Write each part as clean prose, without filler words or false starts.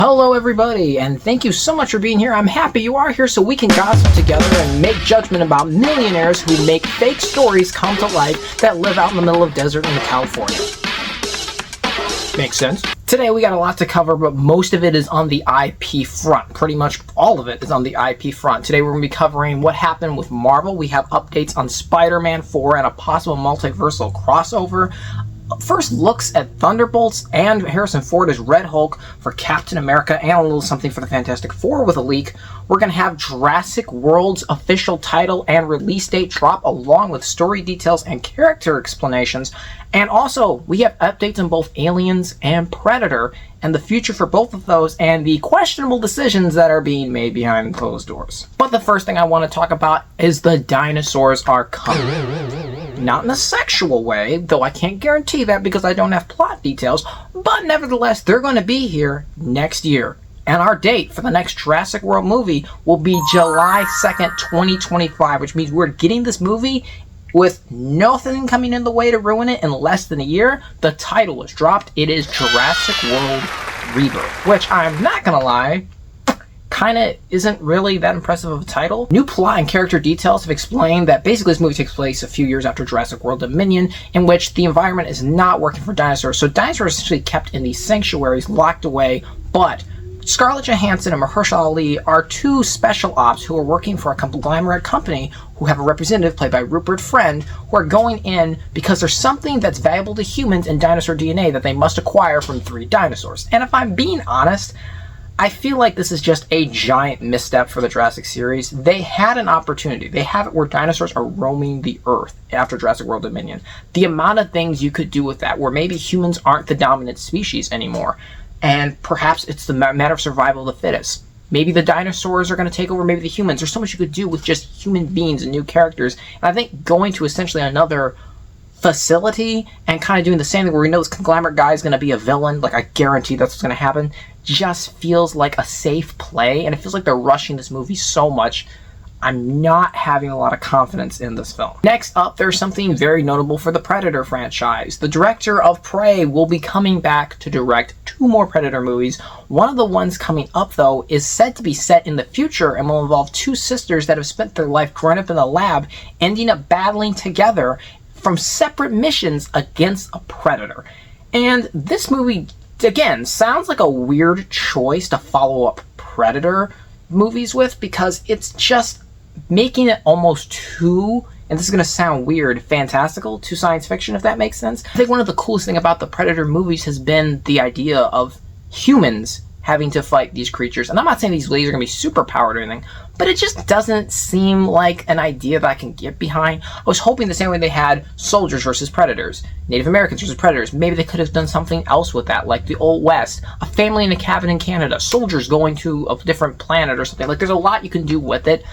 Hello everybody, and thank you so much for being here. I'm happy you are here so we can gossip together and make judgment about millionaires who make fake stories come to life that live out in the middle of desert in California. Makes sense. Today we got a lot to cover, but most of it is on the IP front. Pretty much all of it is on the IP front. Today we're going to be covering what happened with Marvel. We have updates on Spider-Man 4 and a possible multiversal crossover. First looks at Thunderbolts and Harrison Ford as Red Hulk for Captain America, and a little something for the Fantastic Four with a leak. We're going to have Jurassic World's official title and release date drop, along with story details and character explanations. And also, we have updates on both Aliens and Predator, and the future for both of those, and the questionable decisions that are being made behind closed doors. But the first thing I want to talk about is the dinosaurs are coming. Not in a sexual way, though I can't guarantee that because I don't have plot details, but nevertheless, they're going to be here next year. And our date for the next Jurassic World movie will be July 2nd, 2025, which means we're getting this movie with nothing coming in the way to ruin it in less than a year. The title was dropped. It is Jurassic World Rebirth, which I'm not going to lie, kind of isn't really that impressive of a title. New plot and character details have explained that basically this movie takes place a few years after Jurassic World Dominion, in which the environment is not working for dinosaurs. So dinosaurs are essentially kept in these sanctuaries, locked away, but Scarlett Johansson and Mahershala Ali are two special ops who are working for a conglomerate company who have a representative played by Rupert Friend, who are going in because there's something that's valuable to humans in dinosaur DNA that they must acquire from 3 dinosaurs. And if I'm being honest, I feel like this is just a giant misstep for the Jurassic series. They had an opportunity. They have it where dinosaurs are roaming the earth after Jurassic World Dominion. The amount of things you could do with that, where maybe humans aren't the dominant species anymore, and perhaps it's the matter of survival of the fittest. Maybe the dinosaurs are going to take over, maybe the humans. There's so much you could do with just human beings and new characters. And I think going to essentially another facility and kind of doing the same thing where we know this conglomerate guy is going to be a villain, like I guarantee that's what's going to happen, just feels like a safe play, and it feels like they're rushing this movie so much. I'm not having a lot of confidence in this film. Next up, there's something very notable for the Predator franchise. The director of Prey will be coming back to direct 2 more Predator movies. One of the ones coming up, though, is said to be set in the future and will involve 2 sisters that have spent their life growing up in the lab, ending up battling together from separate missions against a predator. And this movie, again, sounds like a weird choice to follow up Predator movies with, because it's just making it almost too, and this is going to sound weird, fantastical to science fiction, if that makes sense. I think one of the coolest things about the Predator movies has been the idea of humans having to fight these creatures. And I'm not saying these ladies are going to be super powered or anything, but it just doesn't seem like an idea that I can get behind. I was hoping the same way they had soldiers versus predators, Native Americans versus predators, maybe they could have done something else with that, like the Old West, a family in a cabin in Canada, soldiers going to a different planet or something. Like, there's a lot you can do with it,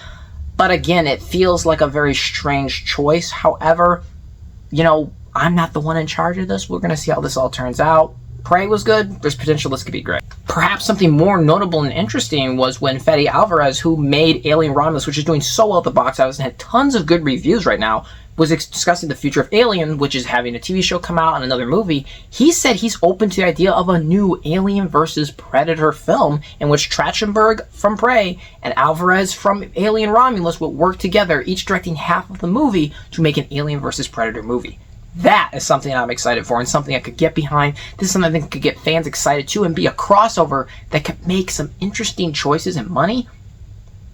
but again, it feels like a very strange choice. However, you know, I'm not the one in charge of this. We're going to see how this all turns out. Prey was good. There's potential this could be great. Perhaps something more notable and interesting was when Fede Alvarez, who made Alien Romulus, which is doing so well at the box office and had tons of good reviews right now, was discussing the future of Alien, which is having a TV show come out and another movie. He said he's open to the idea of a new Alien versus Predator film in which Trachtenberg from Prey and Alvarez from Alien Romulus would work together, each directing half of the movie to make an Alien versus Predator movie. That is something I'm excited for and something I could get behind. This is something I think could get fans excited too and be a crossover that could make some interesting choices and money.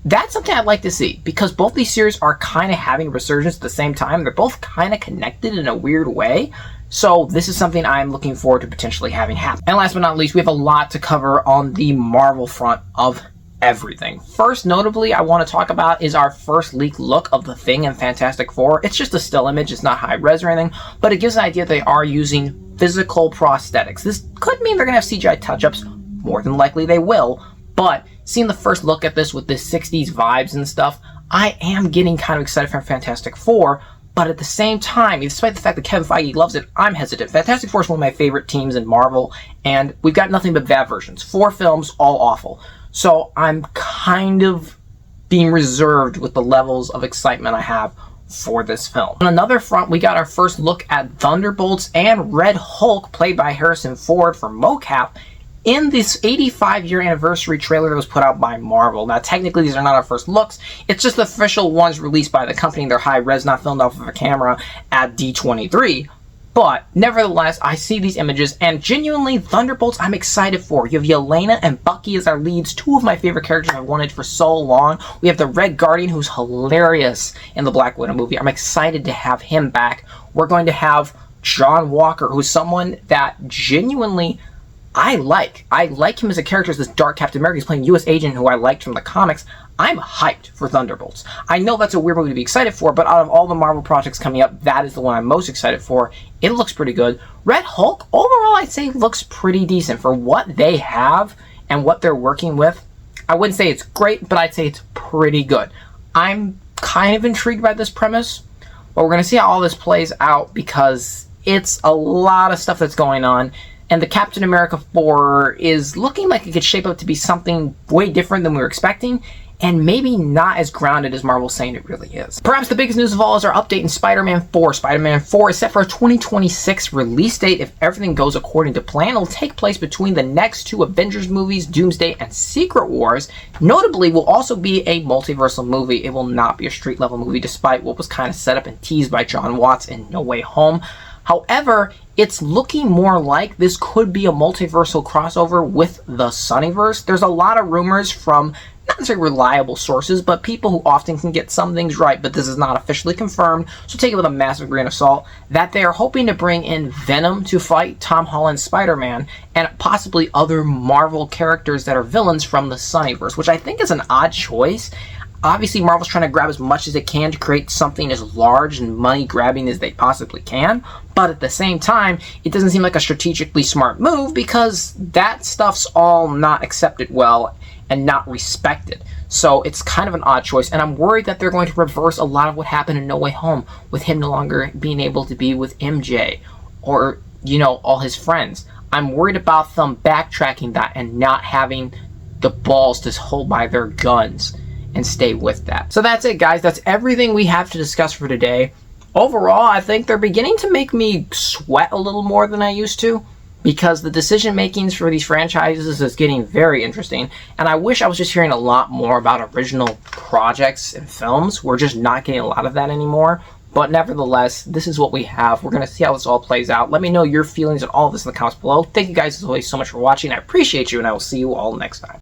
That's something I'd like to see, because both these series are kind of having a resurgence at the same time. They're both kind of connected in a weird way. So this is something I'm looking forward to potentially having happen. And last but not least, we have a lot to cover on the Marvel front of everything. First, notably, I want to talk about is our first leaked look of The Thing and Fantastic Four. It's just a still image, it's not high res or anything, but it gives an idea they are using physical prosthetics. This could mean they're going to have CGI touch-ups. More than likely they will, but seeing the first look at this with the 60s vibes and stuff, I am getting kind of excited for Fantastic Four, but at the same time, despite the fact that Kevin Feige loves it, I'm hesitant. Fantastic Four is one of my favorite teams in Marvel, and we've got nothing but bad versions. 4 films, all awful. So I'm kind of being reserved with the levels of excitement I have for this film. On another front, we got our first look at Thunderbolts and Red Hulk, played by Harrison Ford, for mocap. in this 85-year anniversary trailer that was put out by Marvel. Now, technically, these are not our first looks. It's just the official ones released by the company. They're high-res, not filmed off of a camera at D23. But, nevertheless, I see these images, and genuinely, Thunderbolts I'm excited for. You have Yelena and Bucky as our leads, two of my favorite characters I've wanted for so long. We have the Red Guardian, who's hilarious in the Black Widow movie. I'm excited to have him back. We're going to have John Walker, who's someone that genuinely I like. I like him as a character as this dark Captain America. He's playing U.S. agent who I liked from the comics. I'm hyped for Thunderbolts. I know that's a weird movie to be excited for, but out of all the Marvel projects coming up, that is the one I'm most excited for. It looks pretty good. Red Hulk, overall, I'd say looks pretty decent for what they have and what they're working with. I wouldn't say it's great, but I'd say it's pretty good. I'm kind of intrigued by this premise, but we're going to see how all this plays out because it's a lot of stuff that's going on. And the Captain America 4 is looking like it could shape up to be something way different than we were expecting, and maybe not as grounded as Marvel's saying it really is. Perhaps the biggest news of all is our update in Spider-Man 4. Spider-Man 4 is set for a 2026 release date. If everything goes according to plan, it'll take place between the next two Avengers movies, Doomsday and Secret Wars. Notably, will also be a multiversal movie. It will not be a street-level movie, despite what was kind of set up and teased by Jon Watts in No Way Home. However, it's looking more like this could be a multiversal crossover with the Sunnyverse. There's a lot of rumors from not necessarily reliable sources, but people who often can get some things right, but this is not officially confirmed, so take it with a massive grain of salt, that they are hoping to bring in Venom to fight Tom Holland's Spider-Man, and possibly other Marvel characters that are villains from the Sunnyverse, which I think is an odd choice. Obviously, Marvel's trying to grab as much as it can to create something as large and money-grabbing as they possibly can, but at the same time, it doesn't seem like a strategically smart move because that stuff's all not accepted well and not respected. So it's kind of an odd choice, and I'm worried that they're going to reverse a lot of what happened in No Way Home with him no longer being able to be with MJ or, you know, all his friends. I'm worried about them backtracking that and not having the balls to hold by their guns and stay with that. So that's it, guys. That's everything we have to discuss for today. Overall, I think they're beginning to make me sweat a little more than I used to because the decision makings for these franchises is getting very interesting, and I wish I was just hearing a lot more about original projects and films. We're just not getting a lot of that anymore, but nevertheless, this is what we have. We're going to see how this all plays out. Let me know your feelings on all of this in the comments below. Thank you guys as always so much for watching. I appreciate you, and I will see you all next time.